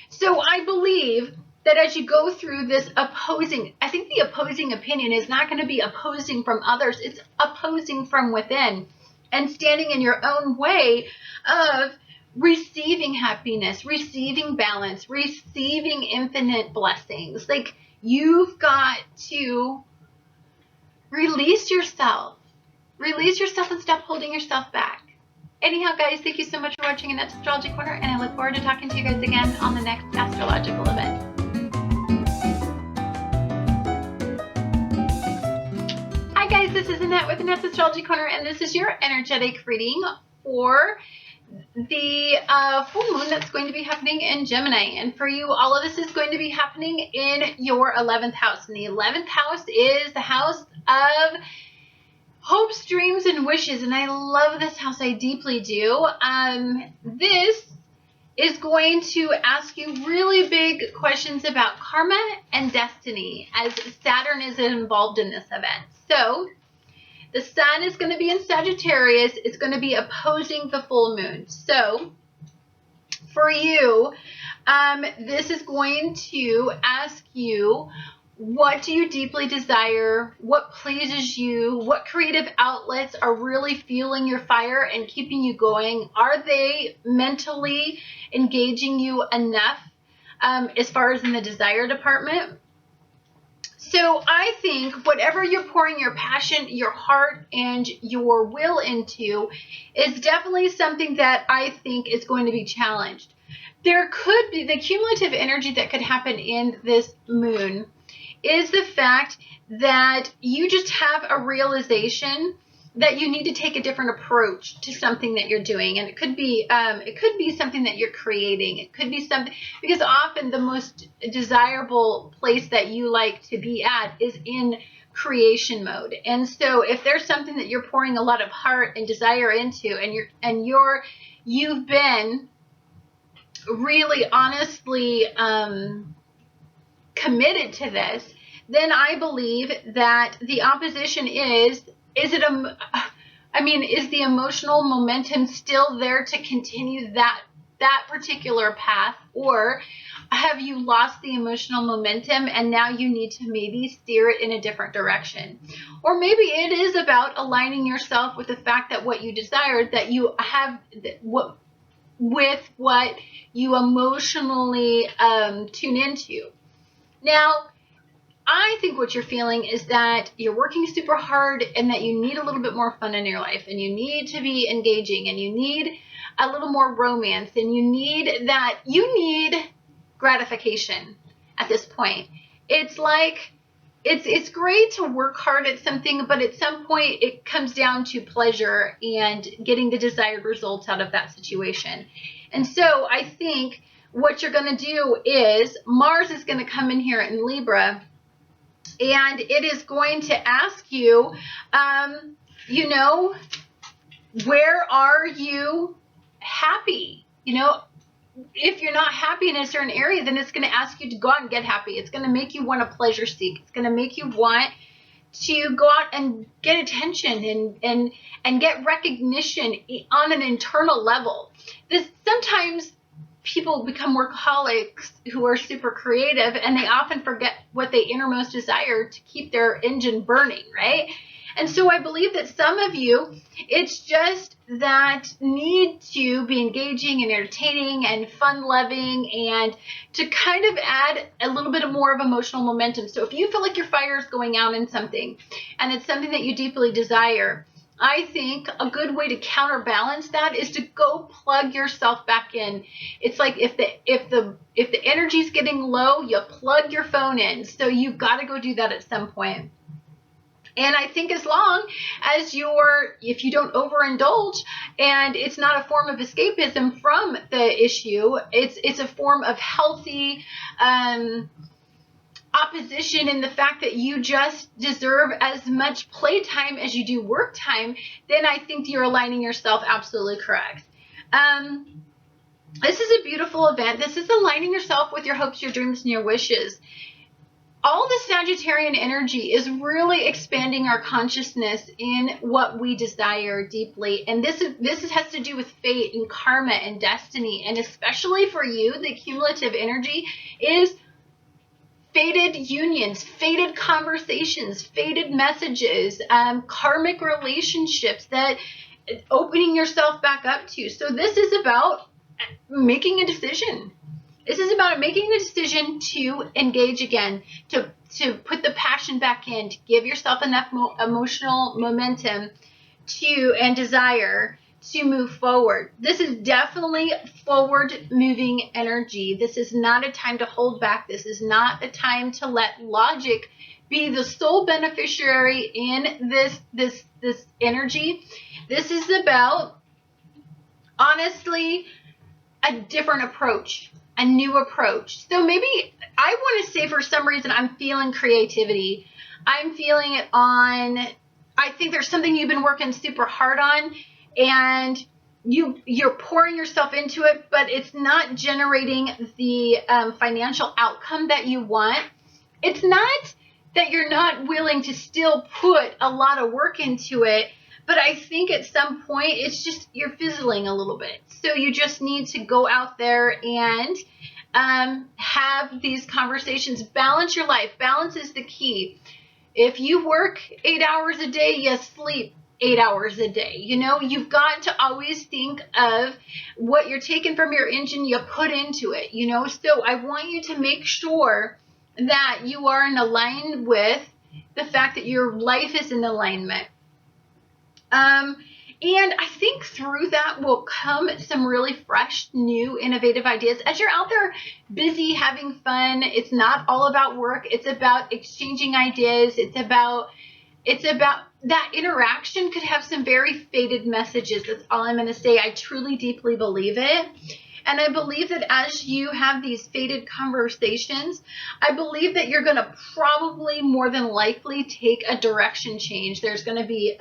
So I believe that as you go through this opposing, I think the opposing opinion is not going to be opposing from others. It's opposing from within. and standing in your own way of receiving happiness, receiving balance, receiving infinite blessings. Like, you've got to release yourself. Release yourself and stop holding yourself back. Anyhow, guys, thank you so much for watching Annette's Astrology Corner, and I look forward to talking to you guys again on the next astrological event. Hi guys, this is Annette with Annette's Astrology Corner, and this is your energetic reading for the full moon that's going to be happening in Gemini. And for you, all of this is going to be happening in your 11th house. And the 11th house is the house of hopes, dreams, and wishes. And I love this house. I deeply do. This is going to ask you really big questions about karma and destiny, as Saturn is involved in this event. So the sun is going to be in Sagittarius. It's going to be opposing the full moon. So for you, this is going to ask you, what do you deeply desire? What pleases you? What creative outlets are really fueling your fire and keeping you going? Are they mentally engaging you enough as far as in the desire department? So I think whatever you're pouring your passion, your heart, and your will into is definitely something that I think is going to be challenged. There could be the cumulative energy that could happen in this moon is the fact that you just have a realization that you need to take a different approach to something that you're doing. And it could be something that you're creating. It could be something, because often the most desirable place that you like to be at is in creation mode. And so if there's something that you're pouring a lot of heart and desire into, and you've been really honestly committed to this, then I believe that the opposition is the emotional momentum still there to continue that particular path, or have you lost the emotional momentum and now you need to maybe steer it in a different direction? Or maybe it is about aligning yourself with the fact that what you desired, that you have with what you emotionally tune into. Now, I think what you're feeling is that you're working super hard and that you need a little bit more fun in your life, and you need to be engaging, and you need a little more romance, and you need gratification at this point. It's like, it's great to work hard at something, but at some point it comes down to pleasure and getting the desired results out of that situation. And so I think what you're going to do is Mars is going to come in here in Libra, and it is going to ask you, where are you happy? If you're not happy in a certain area, then it's going to ask you to go out and get happy. It's going to make you want to pleasure seek. It's going to make you want to go out and get attention and get recognition on an internal level. Sometimes people become workaholics who are super creative, and they often forget what they innermost desire to keep their engine burning, right? And so I believe that some of you, it's just that need to be engaging and entertaining and fun-loving, and to kind of add a little bit more of emotional momentum. So if you feel like your fire is going out in something, and it's something that you deeply desire, I think a good way to counterbalance that is to go plug yourself back in. It's like if the energy's getting low, you plug your phone in. So you've got to go do that at some point. And I think as long as if you don't overindulge, and it's not a form of escapism from the issue, it's a form of healthy opposition in the fact that you just deserve as much playtime as you do work time, then I think you're aligning yourself absolutely correct. This is a beautiful event. This is aligning yourself with your hopes, your dreams, and your wishes. All the Sagittarian energy is really expanding our consciousness in what we desire deeply. And this has to do with fate and karma and destiny. And especially for you, the cumulative energy is fated unions, fated conversations, fated messages, karmic relationships that opening yourself back up to. So this is about making a decision. This is about making the decision to engage again, to put the passion back in, to give yourself enough emotional momentum and desire to move forward. This is definitely forward moving energy. This is not a time to hold back. This is not a time to let logic be the sole beneficiary in this energy. This is about, honestly, a different approach, a new approach. So maybe I want to say, for some reason, I'm feeling creativity. I'm feeling it on, I think there's something you've been working super hard on, and you're pouring yourself into it, but it's not generating the financial outcome that you want. It's not that you're not willing to still put a lot of work into it, but I think at some point it's just you're fizzling a little bit. So you just need to go out there and have these conversations. Balance your life. Balance is the key. If you work 8 hours a day, you sleep 8 hours a day. You know, you've got to always think of what you're taking from your engine, you put into it, you know. So I want you to make sure that you are in alignment with the fact that your life is in alignment. And I think through that will come some really fresh, new, innovative ideas. As you're out there busy having fun, it's not all about work. It's about exchanging ideas. It's about that interaction could have some very faded messages. That's all I'm going to say. I truly, deeply believe it. And I believe that as you have these faded conversations, I believe that you're going to probably more than likely take a direction change. There's going to be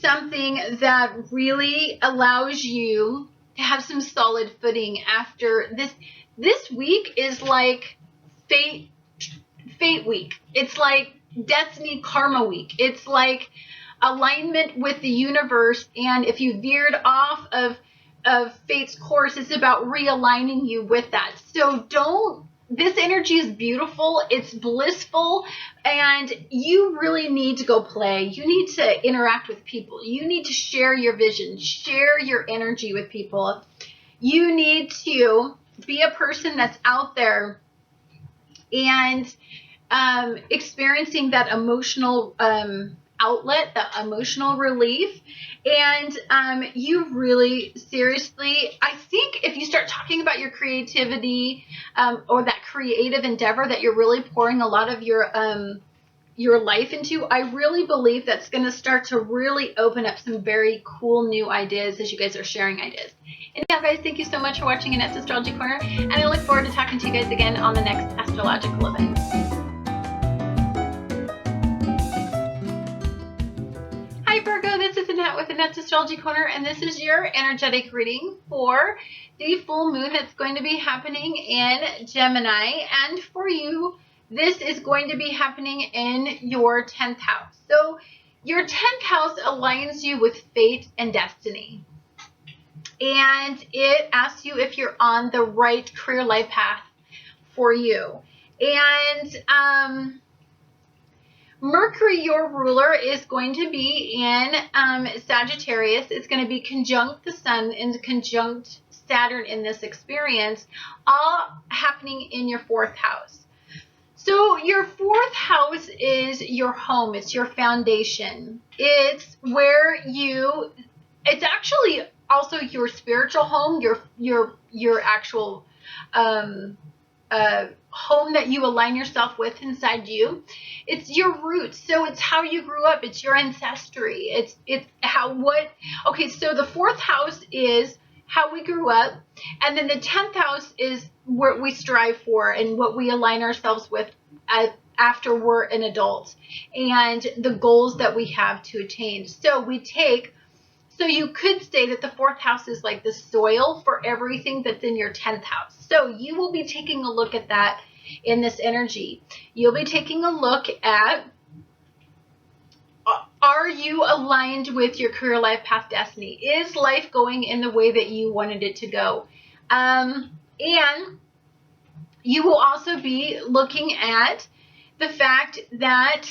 something that really allows you to have some solid footing after this. This week is like fate week. It's like destiny karma week. It's like alignment with the universe. And if you veered off of fate's course, it's about realigning you with that. So this energy is beautiful. It's blissful. And you really need to go play. You need to interact with people. You need to share your vision, share your energy with people. You need to be a person that's out there and experiencing that emotional outlet, that emotional relief. And you really, seriously, I think if you start talking about your creativity or that creative endeavor that you're really pouring a lot of your life into, I really believe that's going to start to really open up some very cool new ideas as you guys are sharing ideas. Anyhow, guys, thank you so much for watching Annette's Astrology Corner, and I look forward to talking to you guys again on the next astrological event. Hi Virgo, this is Annette with Annette's Astrology Corner, and this is your energetic reading for the full moon that's going to be happening in Gemini. And for you, this is going to be happening in your 10th house. So your 10th house aligns you with fate and destiny. And it asks you if you're on the right career life path for you. And Mercury, your ruler, is going to be in Sagittarius. It's going to be conjunct the Sun and conjunct Saturn in this experience, all happening in your 4th house. So your 4th house is your home. It's your foundation. It's where it's actually also your spiritual home, your actual home that you align yourself with inside you. It's your roots. So it's how you grew up. It's your ancestry. Okay, so the 4th house is how we grew up. And then the 10th house is what we strive for and what we align ourselves with after we're an adult and the goals that we have to attain. So you could say that the 4th house is like the soil for everything that's in your 10th house. So you will be taking a look at that in this energy. You'll be taking a look at, are you aligned with your career life path destiny? Is life going in the way that you wanted it to go? And you will also be looking at the fact that,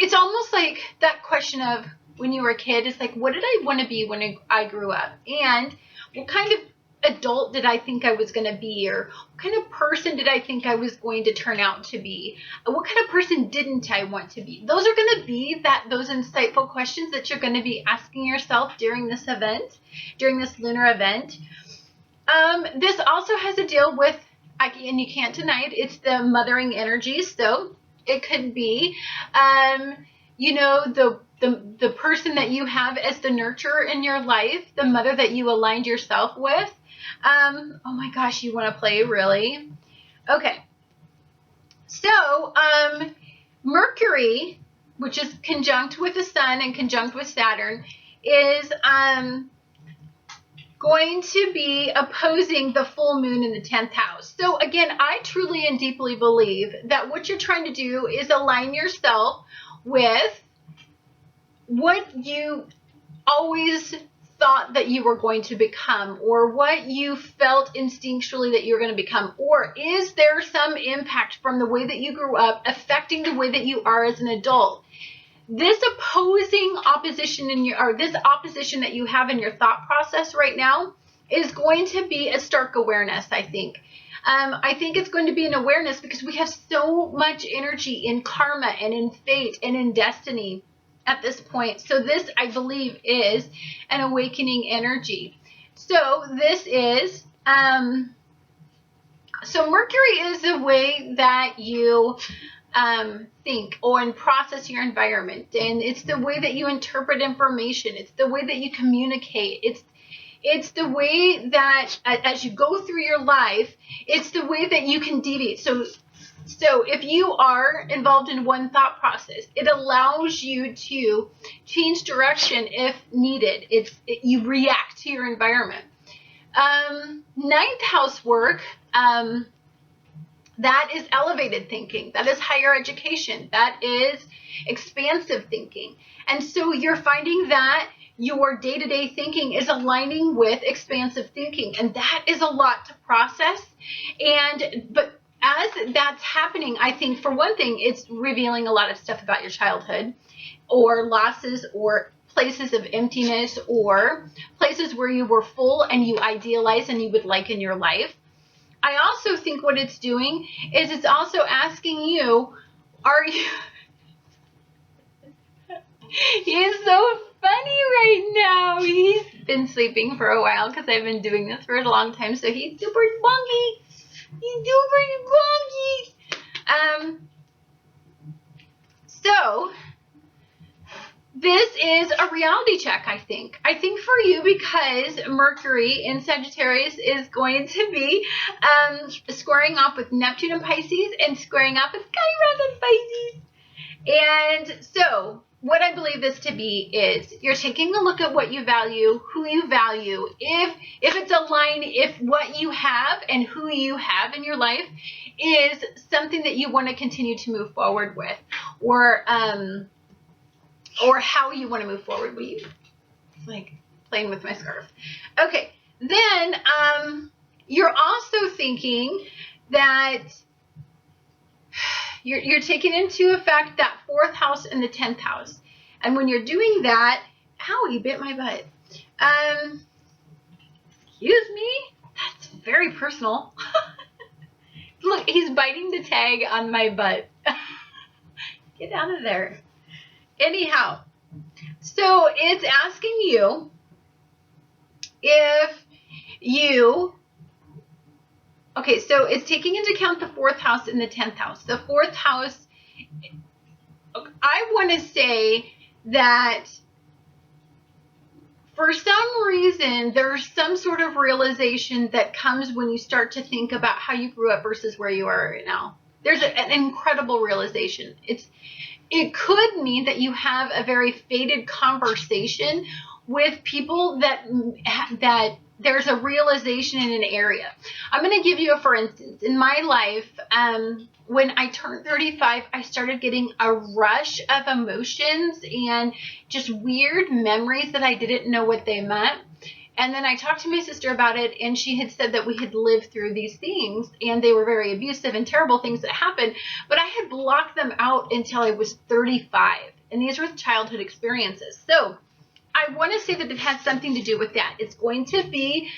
it's almost like that question of when you were a kid, it's like, what did I want to be when I grew up? And what kind of adult did I think I was going to be? Or what kind of person did I think I was going to turn out to be? What kind of person didn't I want to be? Those are going to be those insightful questions that you're going to be asking yourself during this event, during this lunar event. This also has to deal with, and you can't deny it, it's the mothering energy. So it could be, you know, the person that you have as the nurturer in your life, the mother that you aligned yourself with. Oh my gosh, you want to play, really? Okay. So, Mercury, which is conjunct with the sun and conjunct with Saturn, is going to be opposing the full moon in the 10th house. So again, I truly and deeply believe that what you're trying to do is align yourself with what you always thought that you were going to become, or what you felt instinctually that you're going to become. Or is there some impact from the way that you grew up affecting the way that you are as an adult? This opposing opposition this opposition that you have in your thought process right now is going to be a stark awareness, I think. I think it's going to be an awareness because we have so much energy in karma and in fate and in destiny at this point. So this, I believe, is an awakening energy. So this is, so Mercury is the way that you think and process your environment, and it's the way that you interpret information. It's the way that you communicate. It's the way that as you go through your life, it's the way that you can deviate. So if you are involved in one thought process, it allows you to change direction if needed. You react to your environment. Ninth house work, that is elevated thinking. That is higher education. That is expansive thinking. And so you're finding that your day-to-day thinking is aligning with expansive thinking. And that is a lot to process. But as that's happening, I think for one thing, it's revealing a lot of stuff about your childhood, or losses, or places of emptiness, or places where you were full and you idealize and you would like in your life. I also think what it's doing is it's also asking you, are you... He is so funny right now. He's been sleeping for a while because I've been doing this for a long time, so he's super spunky. He's super spunky. So this is a reality check, I think. I think for you, because Mercury in Sagittarius is going to be squaring off with Neptune in Pisces and squaring off with Chiron in Pisces. And so what I believe this to be is you're taking a look at what you value, who you value, if it's aligned, if what you have and who you have in your life is something that you want to continue to move forward with, or how you want to move forward with you. Like playing with my scarf. Okay, then you're also thinking that you're taking into effect that 4th house and the 10th house. And when you're doing that, ow, you bit my butt. Excuse me? That's very personal. Look, he's biting the tag on my butt. Get out of there. Anyhow, so it's asking you if you... Okay, so it's taking into account the 4th house and the 10th house. The 4th house, I want to say that for some reason, there's some sort of realization that comes when you start to think about how you grew up versus where you are right now. There's an incredible realization. It could mean that you have a very fated conversation with people that there's a realization in an area. I'm going to give you a for instance. In my life, when I turned 35, I started getting a rush of emotions and just weird memories that I didn't know what they meant. And then I talked to my sister about it, and she had said that we had lived through these things, and they were very abusive and terrible things that happened, but I had blocked them out until I was 35, and these were childhood experiences. So I want to say that it has something to do with that. It's going to be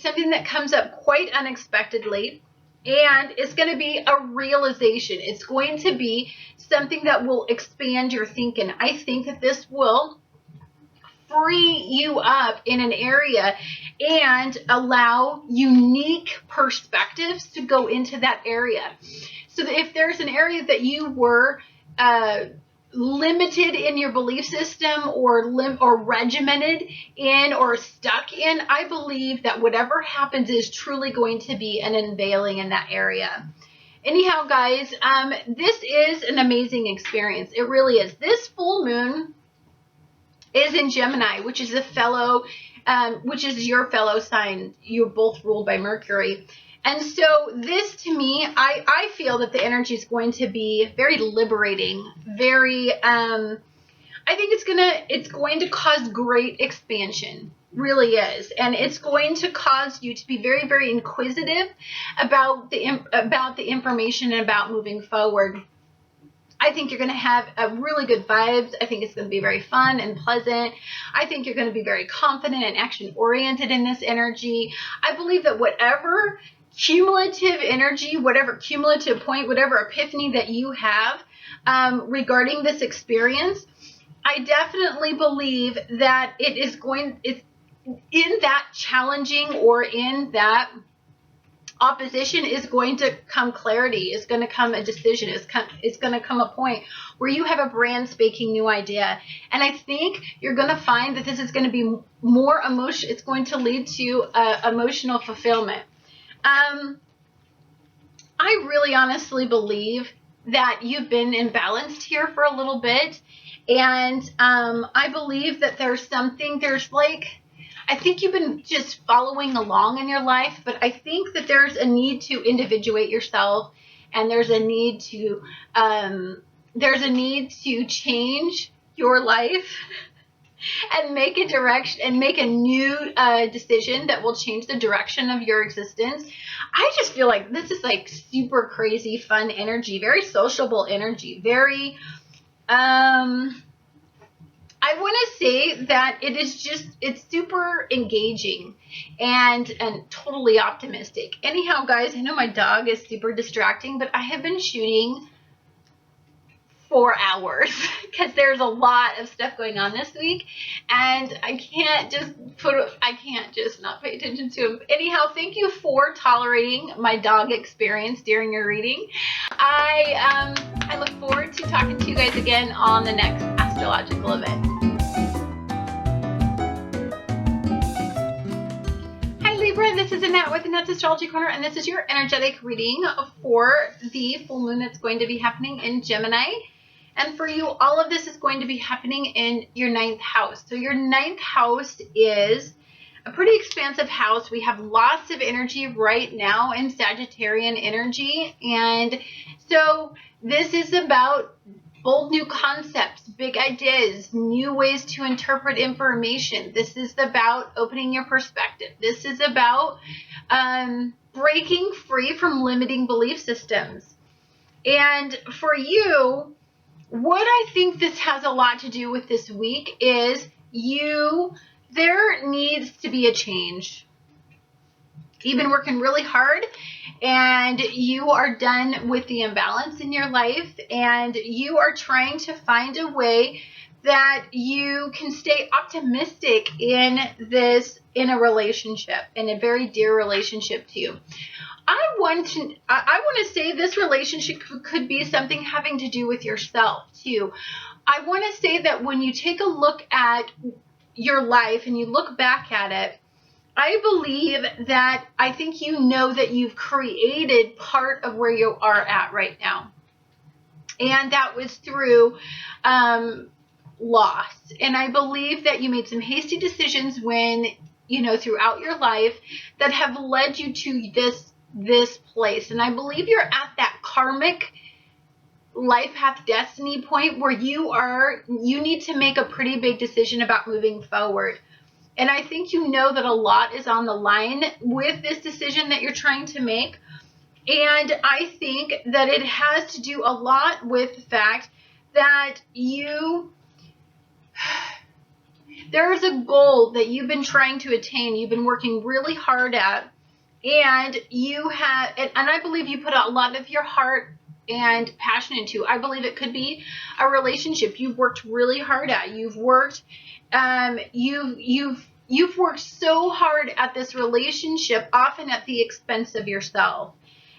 something that comes up quite unexpectedly, and it's going to be a realization. It's going to be something that will expand your thinking. I think that this will free you up in an area and allow unique perspectives to go into that area. So that if there's an area that you were limited in your belief system or regimented in or stuck in, I believe that whatever happens is truly going to be an unveiling in that area. Anyhow, guys, this is an amazing experience. It really is. This full moon is in Gemini, which is which is your fellow sign. You're both ruled by Mercury. And so this, to me, I feel that the energy is going to be very liberating, very, I think it's going to cause great expansion, really is. And it's going to cause you to be very, very inquisitive about the information and about moving forward. I think you're going to have a really good vibes. I think it's going to be very fun and pleasant. I think you're going to be very confident and action-oriented in this energy. I believe that whatever cumulative energy, whatever cumulative point, whatever epiphany that you have regarding this experience, I definitely believe that it's in that challenging or in that opposition is going to come clarity, is going to come a decision, it's going to come a point where you have a brand spanking new idea. And I think you're going to find that this is going to be more emotion, it's going to lead to emotional fulfillment. I really honestly believe that you've been imbalanced here for a little bit. And I believe that I think you've been just following along in your life, but I think that there's a need to individuate yourself, and there's a need to change your life and make a new decision that will change the direction of your existence. I just feel like this is like super crazy fun energy, very sociable energy, very I want to say that it's super engaging and totally optimistic. Anyhow, guys, I know my dog is super distracting, but I have been shooting 4 hours because there's a lot of stuff going on this week, and I can't just not pay attention to him. Anyhow, thank you for tolerating my dog experience during your reading. I look forward to talking to you guys again on the next astrological event. Hi Libra, this is Annette with Annette's Astrology Corner, and this is your energetic reading for the full moon that's going to be happening in Gemini. And for you, all of this is going to be happening in your 9th house. So your 9th house is a pretty expansive house. We have lots of energy right now in Sagittarian energy. And so this is about bold new concepts, big ideas, new ways to interpret information. This is about opening your perspective. This is about breaking free from limiting belief systems. And for you, what I think this has a lot to do with this week is there needs to be a change. You've been working really hard, and you are done with the imbalance in your life, and you are trying to find a way that you can stay optimistic in a relationship, in a very dear relationship to you. I want to say this relationship could be something having to do with yourself too. I want to say that when you take a look at your life and you look back at it, I believe that I think you know that you've created part of where you are at right now. And that was through loss. And I believe that you made some hasty decisions throughout your life that have led you to this place. And I believe you're at that karmic life path destiny point where you need to make a pretty big decision about moving forward. And I think you know that a lot is on the line with this decision that you're trying to make. And I think that it has to do a lot with the fact that there's a goal that you've been trying to attain, you've been working really hard at, and I believe you put a lot of your heart and passion into. I believe it could be a relationship you've worked really hard at. You've worked so hard at this relationship, often at the expense of yourself.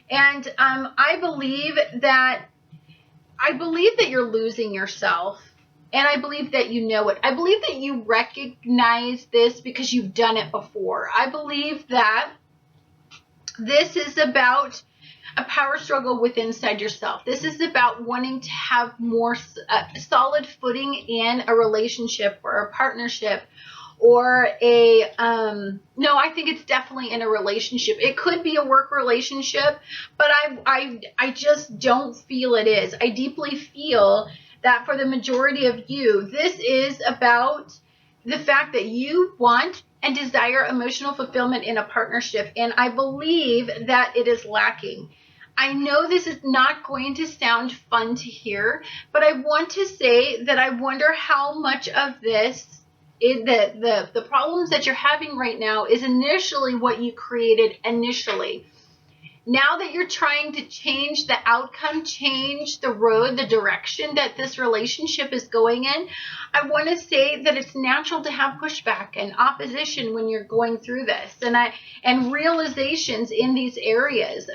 And I believe that you're losing yourself. And I believe that you know it. I believe that you recognize this because you've done it before. I believe that this is about a power struggle within inside yourself. This is about wanting to have more solid footing in a relationship or a partnership, or no, I think it's definitely in a relationship. It could be a work relationship, but I just don't feel it is. I deeply feel that for the majority of you, this is about the fact that you want and desire emotional fulfillment in a partnership, and I believe that it is lacking. I know this is not going to sound fun to hear, but I want to say that I wonder how much of this, the problems that you're having right now, is initially what you created initially. Now that you're trying to change the outcome, change the road, the direction that this relationship is going in, I want to say that it's natural to have pushback and opposition when you're going through this, and realizations in these areas.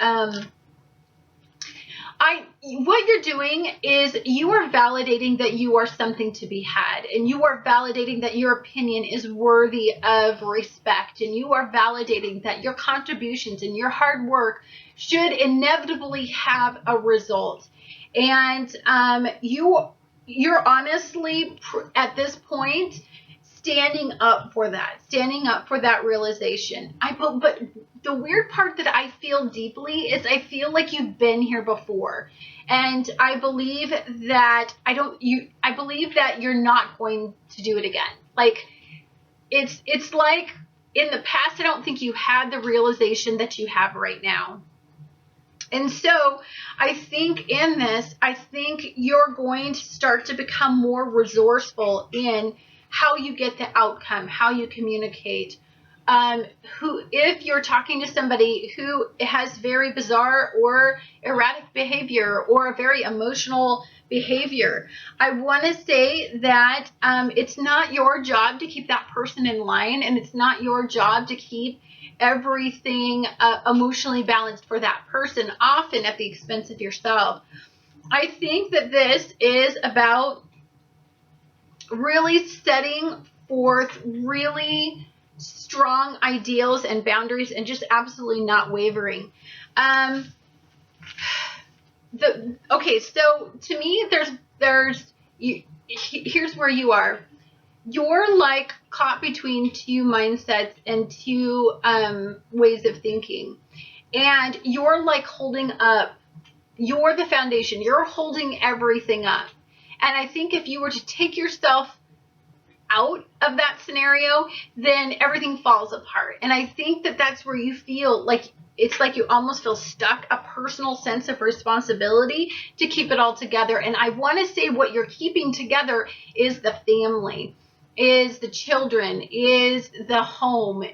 What you're doing is you are validating that you are something to be had, and you are validating that your opinion is worthy of respect, and you are validating that your contributions and your hard work should inevitably have a result. And you're honestly at this point standing up for that realization. But the weird part that I feel deeply is I feel like you've been here before, and I believe that I believe that you're not going to do it again. Like it's like in the past, I don't think you had the realization that you have right now. And so I think in this, I think you're going to start to become more resourceful in how you get the outcome, how you communicate. If you're talking to somebody who has very bizarre or erratic behavior or a very emotional behavior, I want to say that it's not your job to keep that person in line, and it's not your job to keep everything emotionally balanced for that person, often at the expense of yourself. I think that this is about really setting forth really strong ideals and boundaries and just absolutely not wavering. Okay, so to me, here's where you are. You're like caught between two mindsets and two ways of thinking, and you're like holding up. You're the foundation. You're holding everything up. And I think if you were to take yourself out of that scenario, then everything falls apart. And I think that that's where you feel like it's like you almost feel stuck, a personal sense of responsibility to keep it all together. And I want to say what you're keeping together is the family, is the children, is the home.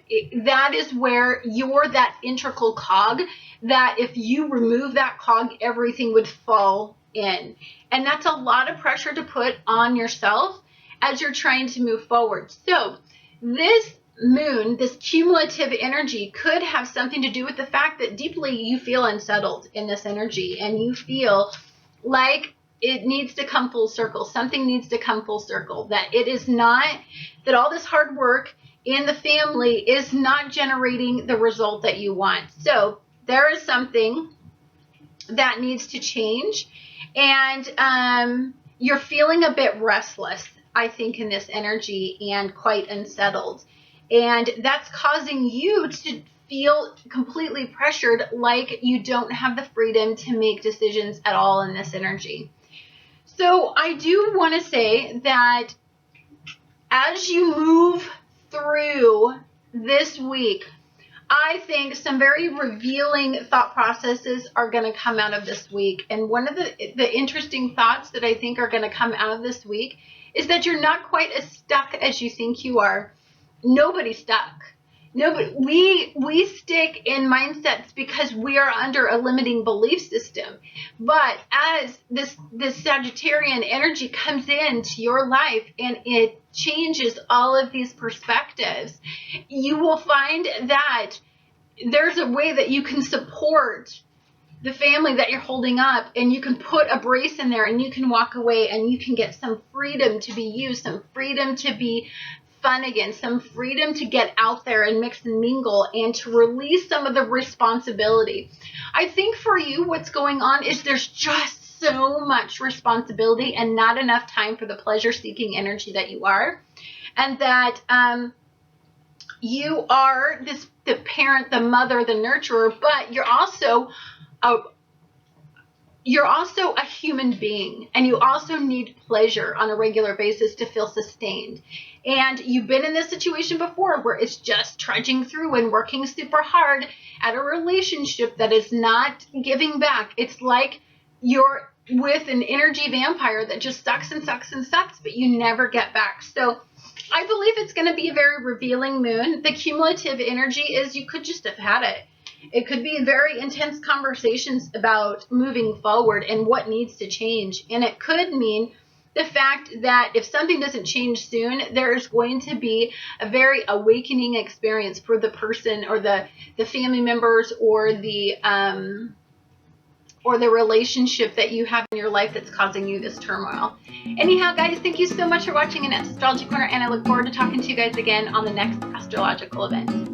That is where you're that integral cog that if you remove that cog, everything would fall in. And that's a lot of pressure to put on yourself as you're trying to move forward. So this moon, this cumulative energy, could have something to do with the fact that deeply you feel unsettled in this energy, and you feel like it needs to come full circle. Something needs to come full circle. That it is not, that all this hard work in the family is not generating the result that you want. So there is something that needs to change, and you're feeling a bit restless, I think, in this energy, and quite unsettled. And that's causing you to feel completely pressured, like you don't have the freedom to make decisions at all in this energy. So I do want to say that as you move through this week, I think some very revealing thought processes are going to come out of this week. And one of the interesting thoughts that I think are going to come out of this week is that you're not quite as stuck as you think you are. Nobody's stuck. Nobody. We stick in mindsets because we are under a limiting belief system. But as this Sagittarian energy comes into your life and it changes all of these perspectives, you will find that there's a way that you can support the family that you're holding up, and you can put a brace in there and you can walk away and you can get some freedom to be you, some freedom to be fun again, some freedom to get out there and mix and mingle and to release some of the responsibility. I think for you, what's going on is there's just so much responsibility and not enough time for the pleasure-seeking energy that you are, and that you are the parent, the mother, the nurturer, but you're also a human being, and you also need pleasure on a regular basis to feel sustained. And you've been in this situation before where it's just trudging through and working super hard at a relationship that is not giving back. It's like you're with an energy vampire that just sucks and sucks and sucks, but you never get back. So I believe it's going to be a very revealing moon. The cumulative energy is you could just have had it. It could be very intense conversations about moving forward and what needs to change. And it could mean the fact that if something doesn't change soon, there's going to be a very awakening experience for the person or the family members or the relationship that you have in your life that's causing you this turmoil. Anyhow, guys, thank you so much for watching Annette's Astrology Corner, and I look forward to talking to you guys again on the next astrological event.